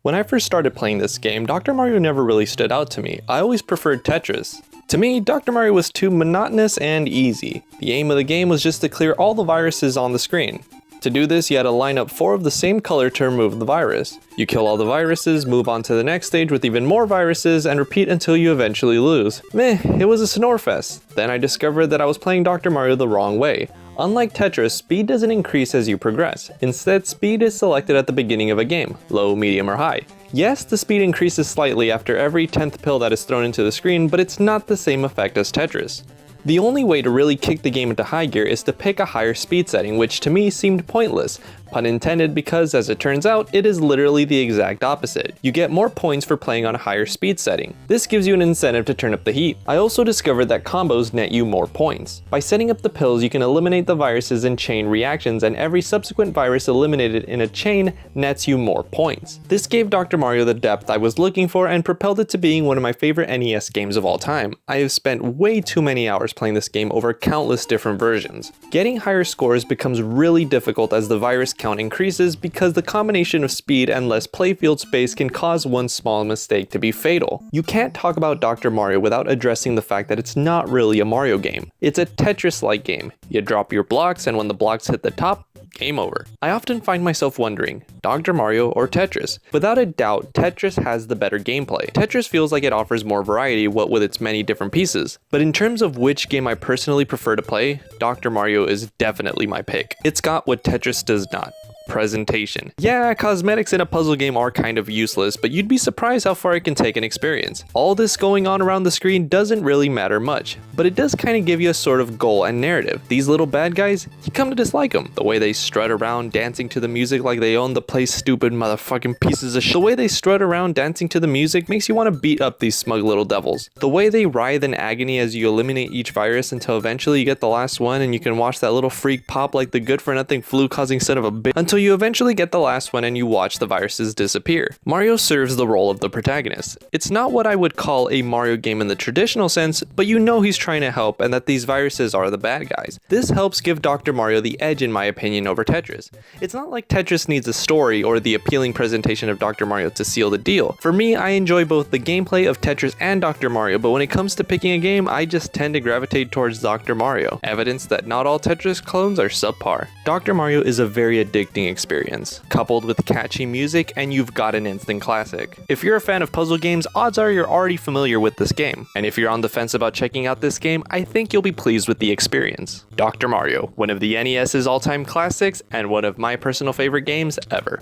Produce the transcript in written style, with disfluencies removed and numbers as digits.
When I first started playing this game, Dr. Mario never really stood out to me. I always preferred Tetris. To me, Dr. Mario was too monotonous and easy. The aim of the game was just to clear all the viruses on the screen. To do this, you had to line up 4 of the same color to remove the virus. You kill all the viruses, move on to the next stage with even more viruses, and repeat until you eventually lose. Meh, it was a snore fest. Then I discovered that I was playing Dr. Mario the wrong way. Unlike Tetris, speed doesn't increase as you progress. Instead, speed is selected at the beginning of a game, low, medium, or high. Yes, the speed increases slightly after every 10th pill that is thrown into the screen, but it's not the same effect as Tetris. The only way to really kick the game into high gear is to pick a higher speed setting, which to me seemed pointless. Pun intended, because as it turns out, it is literally the exact opposite. You get more points for playing on a higher speed setting. This gives you an incentive to turn up the heat. I also discovered that combos net you more points. By setting up the pills, you can eliminate the viruses in chain reactions, and every subsequent virus eliminated in a chain nets you more points. This gave Dr. Mario the depth I was looking for and propelled it to being one of my favorite NES games of all time. I have spent way too many hours playing this game over countless different versions. Getting higher scores becomes really difficult as the virus count increases because the combination of speed and less playfield space can cause one small mistake to be fatal. You can't talk about Dr. Mario without addressing the fact that it's not really a Mario game. It's a Tetris-like game. You drop your blocks, and when the blocks hit the top, game over. I often find myself wondering, Dr. Mario or Tetris? Without a doubt, Tetris has the better gameplay. Tetris feels like it offers more variety, what with its many different pieces. But in terms of which game I personally prefer to play, Dr. Mario is definitely my pick. It's got what Tetris does not. Presentation. Yeah, cosmetics in a puzzle game are kind of useless, but you'd be surprised how far it can take an experience. All this going on around the screen doesn't really matter much, but it does kind of give you a sort of goal and narrative. These little bad guys, you come to dislike them. The way they strut around dancing to the music like they own the place, stupid motherfucking pieces of shit. The way they strut around dancing to the music makes you want to beat up these smug little devils. The way they writhe in agony as you eliminate each virus until eventually you get the last one and you can watch that little freak pop like the good-for-nothing flu-causing son of a bitch until you eventually get the last one and you watch the viruses disappear. Mario serves the role of the protagonist. It's not what I would call a Mario game in the traditional sense, but you know he's trying to help and that these viruses are the bad guys. This helps give Dr. Mario the edge in my opinion over Tetris. It's not like Tetris needs a story or the appealing presentation of Dr. Mario to seal the deal. For me, I enjoy both the gameplay of Tetris and Dr. Mario, but when it comes to picking a game, I just tend to gravitate towards Dr. Mario. Evidence that not all Tetris clones are subpar. Dr. Mario is a very addicting experience. Coupled with catchy music, and you've got an instant classic. If you're a fan of puzzle games, odds are you're already familiar with this game. And if you're on the fence about checking out this game, I think you'll be pleased with the experience. Dr. Mario, one of the NES's all-time classics, and one of my personal favorite games ever.